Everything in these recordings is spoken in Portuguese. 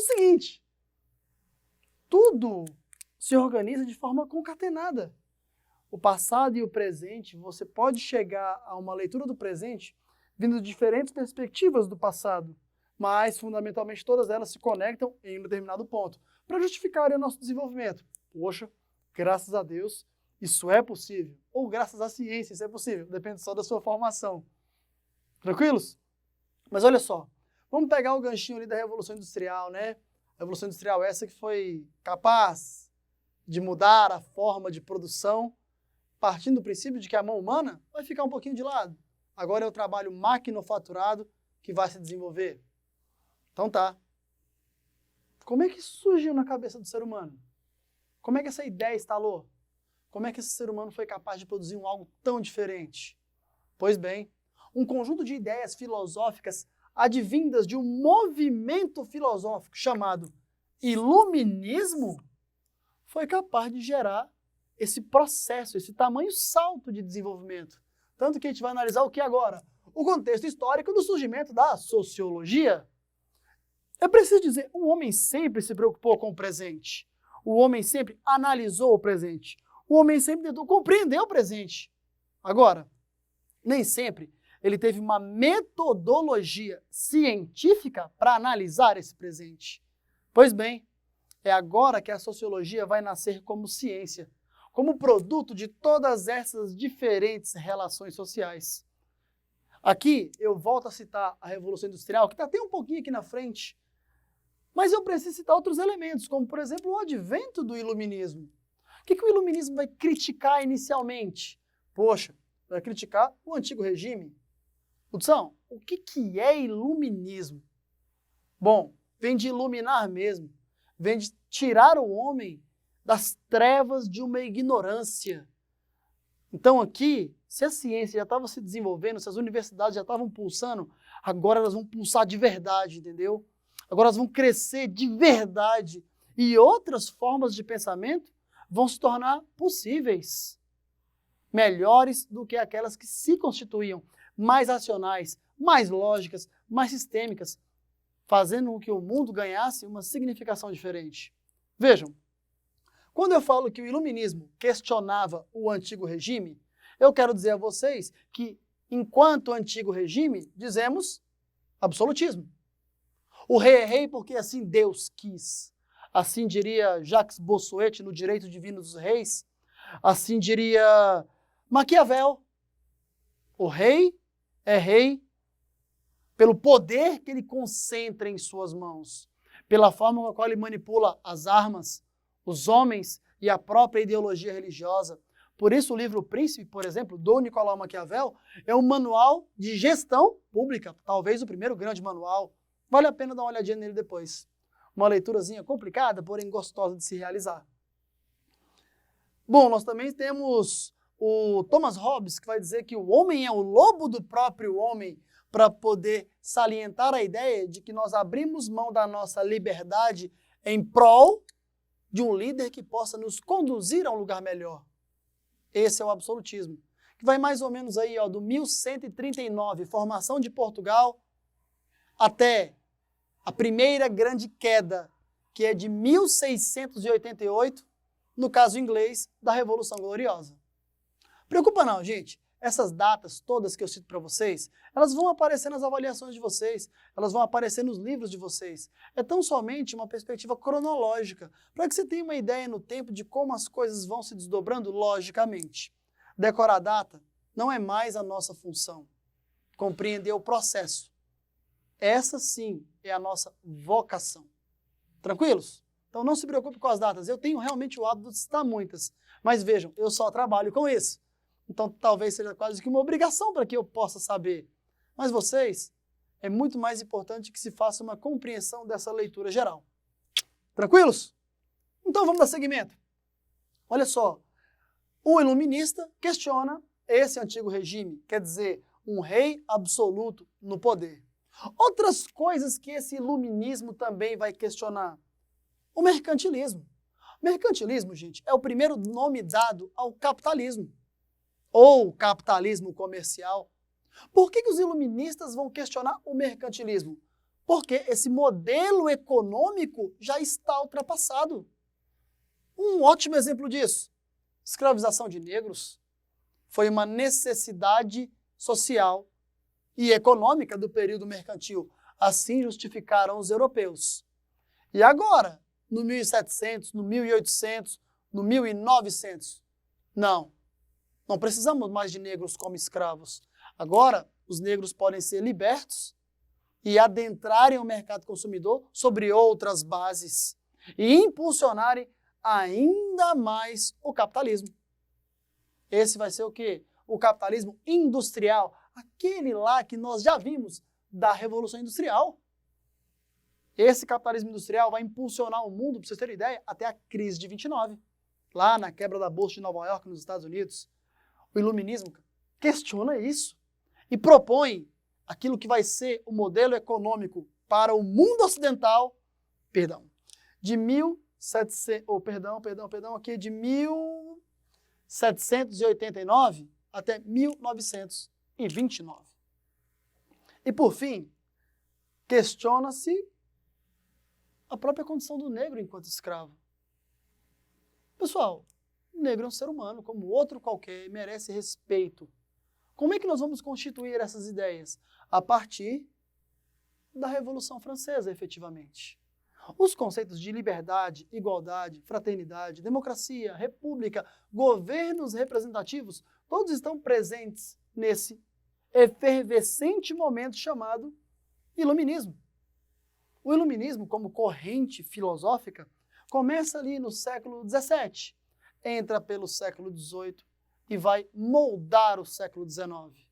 seguinte, tudo se organiza de forma concatenada. O passado e o presente, você pode chegar a uma leitura do presente vindo de diferentes perspectivas do passado, mas fundamentalmente todas elas se conectam em um determinado ponto, para justificarem o nosso desenvolvimento. Poxa, graças a Deus, isso é possível. Ou graças à ciência, isso é possível. Depende só da sua formação. Tranquilos? Mas olha só, vamos pegar o ganchinho ali da Revolução Industrial, né? A Revolução Industrial essa que foi capaz de mudar a forma de produção, partindo do princípio de que a mão humana vai ficar um pouquinho de lado. Agora é o trabalho maquinofaturado que vai se desenvolver. Então tá. Como é que isso surgiu na cabeça do ser humano? Como é que essa ideia instalou? Como é que esse ser humano foi capaz de produzir algo tão diferente? Pois bem, um conjunto de ideias filosóficas advindas de um movimento filosófico chamado Iluminismo foi capaz de gerar esse processo, esse tamanho salto de desenvolvimento. Tanto que a gente vai analisar o que agora? O contexto histórico do surgimento da sociologia. É preciso dizer, o homem sempre se preocupou com o presente. O homem sempre analisou o presente. O homem sempre tentou compreender o presente. Agora, nem sempre ele teve uma metodologia científica para analisar esse presente. Pois bem, é agora que a sociologia vai nascer como ciência, como produto de todas essas diferentes relações sociais. Aqui eu volto a citar a Revolução Industrial, que está até um pouquinho aqui na frente, mas eu preciso citar outros elementos, como por exemplo o advento do iluminismo. O que o iluminismo vai criticar inicialmente? Poxa, vai criticar o antigo regime. Hudson, o que é iluminismo? Bom, vem de iluminar mesmo, vem de tirar o homem das trevas de uma ignorância. Então aqui, se a ciência já estava se desenvolvendo, se as universidades já estavam pulsando, agora elas vão pulsar de verdade, entendeu? Agora elas vão crescer de verdade e outras formas de pensamento vão se tornar possíveis, melhores do que aquelas que se constituíam, mais racionais, mais lógicas, mais sistêmicas, fazendo com que o mundo ganhasse uma significação diferente. Vejam, quando eu falo que o iluminismo questionava o antigo regime, eu quero dizer a vocês que, enquanto antigo regime, dizemos absolutismo. O rei é rei porque assim Deus quis. Assim diria Jacques Bossuet no Direito Divino dos Reis. Assim diria Maquiavel. O rei é rei pelo poder que ele concentra em suas mãos, pela forma com a qual ele manipula as armas, os homens e a própria ideologia religiosa. Por isso o livro O Príncipe, por exemplo, do Nicolau Maquiavel, é um manual de gestão pública, talvez o primeiro grande manual. Vale a pena dar uma olhadinha nele depois. Uma leiturazinha complicada, porém gostosa de se realizar. Bom, nós também temos o Thomas Hobbes, que vai dizer que o homem é o lobo do próprio homem, para poder salientar a ideia de que nós abrimos mão da nossa liberdade em prol de um líder que possa nos conduzir a um lugar melhor. Esse é o absolutismo, que vai mais ou menos aí, ó, do 1139, formação de Portugal, até a primeira grande queda, que é de 1688, no caso inglês, da Revolução Gloriosa. Preocupa não, gente. Essas datas todas que eu cito para vocês, elas vão aparecer nas avaliações de vocês, elas vão aparecer nos livros de vocês. É tão somente uma perspectiva cronológica, para que você tenha uma ideia no tempo de como as coisas vão se desdobrando logicamente. Decorar a data não é mais a nossa função. Compreender o processo. Essa sim é a nossa vocação. Tranquilos? Então não se preocupe com as datas. Eu tenho realmente o hábito de citar muitas. Mas vejam, eu só trabalho com isso. Então talvez seja quase que uma obrigação para que eu possa saber. Mas vocês, é muito mais importante que se faça uma compreensão dessa leitura geral. Tranquilos? Então vamos dar seguimento. Olha só, o iluminista questiona esse antigo regime, quer dizer, um rei absoluto no poder. Outras coisas que esse iluminismo também vai questionar. O mercantilismo. Mercantilismo, gente, é o primeiro nome dado ao capitalismo, ou capitalismo comercial. Por que os iluministas vão questionar o mercantilismo? Porque esse modelo econômico já está ultrapassado. Um ótimo exemplo disso, escravização de negros, foi uma necessidade social e econômica do período mercantil. Assim justificaram os europeus. E agora, no 1700, no 1800, no 1900, não precisamos mais de negros como escravos. Agora, os negros podem ser libertos e adentrarem o mercado consumidor sobre outras bases e impulsionarem ainda mais o capitalismo. Esse vai ser o quê? O capitalismo industrial, aquele lá que nós já vimos da Revolução Industrial. Esse capitalismo industrial vai impulsionar o mundo, para vocês terem ideia, até a crise de 29, lá na quebra da Bolsa de Nova York, nos Estados Unidos. O iluminismo questiona isso e propõe aquilo que vai ser o modelo econômico para o mundo ocidental, de 1789 até 1929. E por fim, questiona-se a própria condição do negro enquanto escravo. Pessoal, o negro é um ser humano, como outro qualquer, merece respeito. Como é que nós vamos constituir essas ideias? A partir da Revolução Francesa, efetivamente. Os conceitos de liberdade, igualdade, fraternidade, democracia, república, governos representativos, todos estão presentes nesse efervescente momento chamado iluminismo. O iluminismo, como corrente filosófica, começa ali no século XVII, entra pelo século XVIII e vai moldar o século XIX,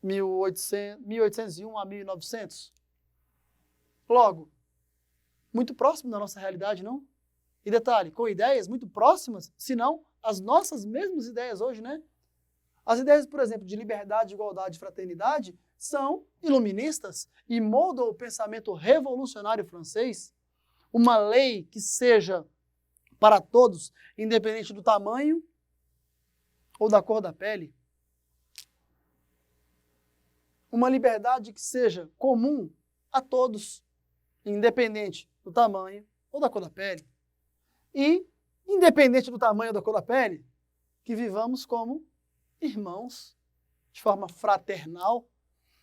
1801 a 1900. Logo, muito próximo da nossa realidade, não? E detalhe, com ideias muito próximas, se não as nossas mesmas ideias hoje, né? As ideias, por exemplo, de liberdade, igualdade e fraternidade são iluministas e moldam o pensamento revolucionário francês. Uma lei que seja para todos, independente do tamanho ou da cor da pele. Uma liberdade que seja comum a todos, independente do tamanho ou da cor da pele. E, independente do tamanho ou da cor da pele, que vivamos como irmãos, de forma fraternal.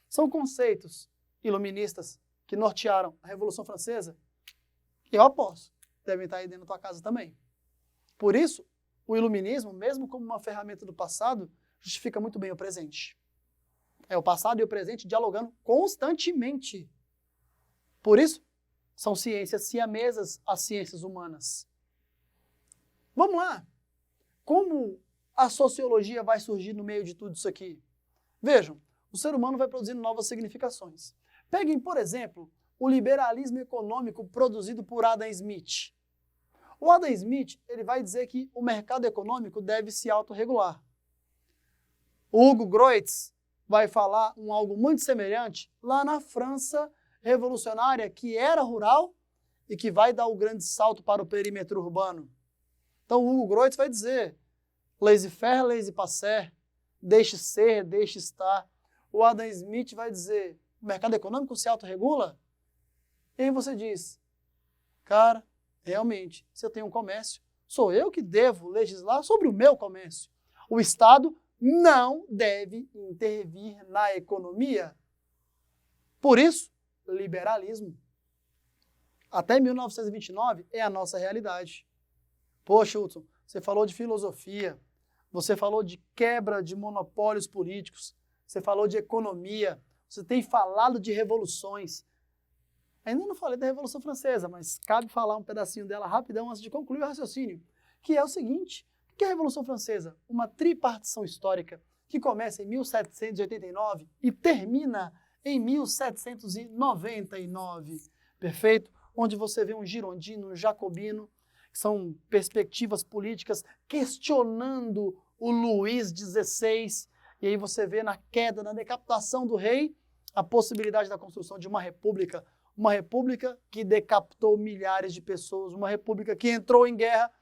São conceitos iluministas que nortearam a Revolução Francesa. E eu aposto, devem estar aí dentro da tua casa também. Por isso, o iluminismo, mesmo como uma ferramenta do passado, justifica muito bem o presente. É o passado e o presente dialogando constantemente. Por isso, são ciências siamesas às ciências humanas. Vamos lá. Como a sociologia vai surgir no meio de tudo isso aqui? Vejam, o ser humano vai produzindo novas significações. Peguem, por exemplo, o liberalismo econômico produzido por Adam Smith. O Adam Smith ele vai dizer que o mercado econômico deve se autorregular. O Hugo Grotius vai falar algo muito semelhante lá na França revolucionária, que era rural e que vai dar o grande salto para o perímetro urbano. Então o Hugo Grotius vai dizer laissez-faire, laissez-passer, deixe ser, deixe estar. O Adam Smith vai dizer, o mercado econômico se autorregula? E aí você diz, cara, realmente, se eu tenho um comércio, sou eu que devo legislar sobre o meu comércio. O Estado não deve intervir na economia. Por isso, liberalismo. Até 1929 é a nossa realidade. Poxa, Hudson, você falou de filosofia, você falou de quebra de monopólios políticos, você falou de economia, você tem falado de revoluções. Ainda não falei da Revolução Francesa, mas cabe falar um pedacinho dela rapidão antes de concluir o raciocínio, que é o seguinte, o que é a Revolução Francesa? Uma tripartição histórica que começa em 1789 e termina em 1799, perfeito? Onde você vê um girondino, um jacobino, que são perspectivas políticas questionando o Luís XVI, e aí você vê na queda, na decapitação do rei, a possibilidade da construção de uma república que decapitou milhares de pessoas, uma república que entrou em guerra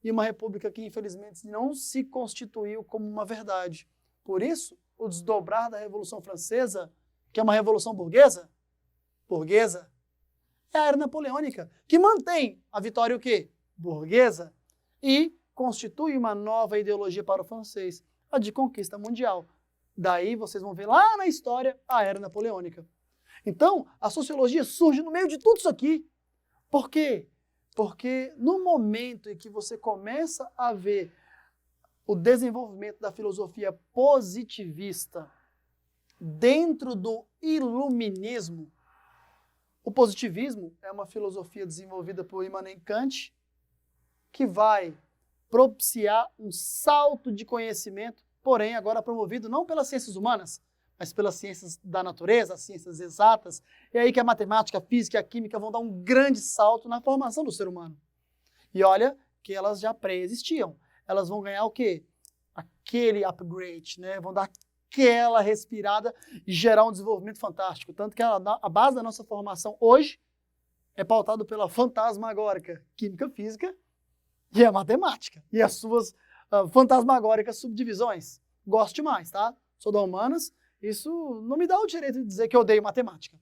e uma república que, infelizmente, não se constituiu como uma verdade. Por isso, o desdobrar da Revolução Francesa, que é uma revolução burguesa, burguesa, é a era napoleônica, que mantém a vitória o quê? Burguesa e constitui uma nova ideologia para o francês, a de conquista mundial. Daí vocês vão ver lá na história a era napoleônica. Então, a sociologia surge no meio de tudo isso aqui. Por quê? Porque no momento em que você começa a ver o desenvolvimento da filosofia positivista dentro do iluminismo, o positivismo é uma filosofia desenvolvida por Immanuel Kant que vai propiciar um salto de conhecimento, porém agora promovido não pelas ciências humanas, mas pelas ciências da natureza, as ciências exatas. É aí que a matemática, a física e a química vão dar um grande salto na formação do ser humano. E olha que elas já pré-existiam. Elas vão ganhar o quê? Aquele upgrade, né? Vão dar aquela respirada e gerar um desenvolvimento fantástico. Tanto que a base da nossa formação hoje é pautada pela fantasmagórica química física e a matemática. E as suas fantasmagóricas subdivisões. Gosto demais, tá? Sou da humanas. Isso não me dá o direito de dizer que eu odeio matemática.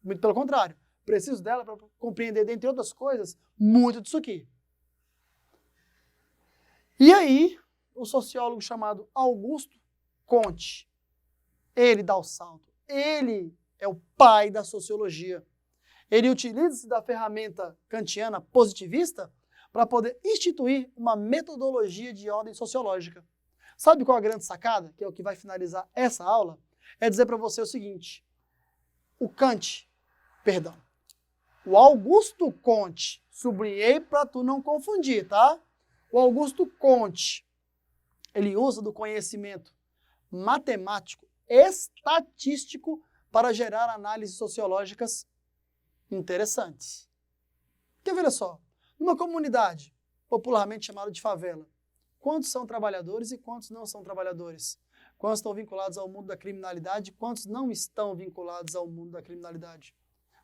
Muito pelo contrário. Preciso dela para compreender, dentre outras coisas, muito disso aqui. E aí, o sociólogo chamado Augusto Comte, ele dá o salto. Ele é o pai da sociologia. Ele utiliza-se da ferramenta kantiana positivista para poder instituir uma metodologia de ordem sociológica. Sabe qual é a grande sacada, que é o que vai finalizar essa aula? É dizer para você o seguinte, o Augusto Comte, sublinhei para tu não confundir, tá? O Augusto Comte, ele usa do conhecimento matemático, estatístico, para gerar análises sociológicas interessantes. Porque veja só, numa comunidade popularmente chamada de favela, quantos são trabalhadores e quantos não são trabalhadores? Quantos estão vinculados ao mundo da criminalidade e quantos não estão vinculados ao mundo da criminalidade?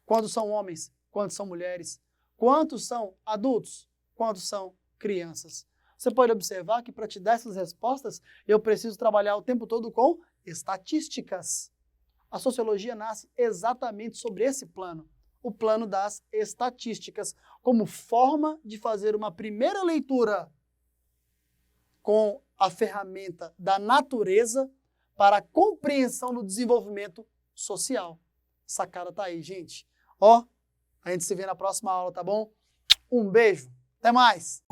Quantos são homens? Quantos são mulheres? Quantos são adultos? Quantos são crianças? Você pode observar que para te dar essas respostas, eu preciso trabalhar o tempo todo com estatísticas. A sociologia nasce exatamente sobre esse plano, o plano das estatísticas, como forma de fazer uma primeira leitura com a ferramenta da natureza para a compreensão do desenvolvimento social. Essa cara tá aí, gente. Ó, a gente se vê na próxima aula, tá bom? Um beijo, até mais!